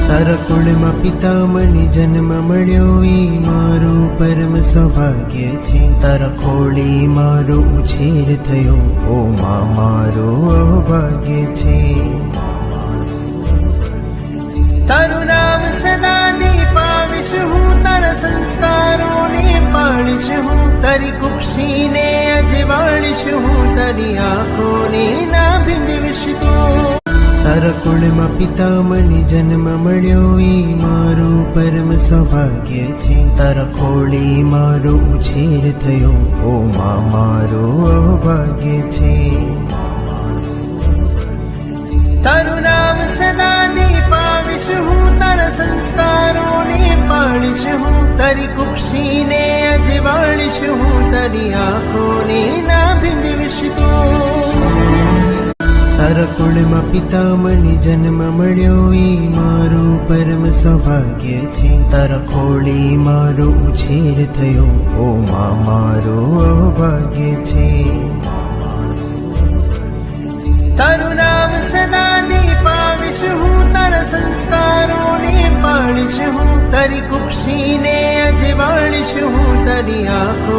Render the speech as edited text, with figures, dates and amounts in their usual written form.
તારા કુળમાં પિતા મને જન્મ મળ્યો એ મારું પરમ સૌભાગ્ય છે. તારા ખોળી મારો ઉછેર થયો ઓ માં મારું અભાગ્ય છે. તારું નામ સદા દીપાવીશ હું, તારા સંસ્કારોને પાળીશ હું, તારી કુક્ષીને અજવાળીશ હું, તારી આંખોને ના ભીંદવીશ તું. તારા કુળમાં પિતા મને જન્મ મળ્યો એ મારું પરમ સૌભાગ્ય છે. તારા ખોળી મારો ઉછેર થયો ઓ માં મારું અભાગ્ય છે. તારું નામ સદા દીપાવીશ હું, તારા સંસ્કારોને પાળીશ હું, તારી કુક્ષીને અજવાળીશ હું, તારી આંખોને ના ભીંદવીશ તું. તારા કુળમાં પિતા મને જન્મ મળ્યો એ મારું પરમ સૌભાગ્ય છે. તારા ખોળી મારો ઉછેર થયો ઓ માં મારું અભાગ્ય છે. તારું નામ સદા દીપાવીશ હું, તારા સંસ્કારોને પાળીશ હું, તારી કુક્ષીને અજવાળીશ હું, તારી આંખો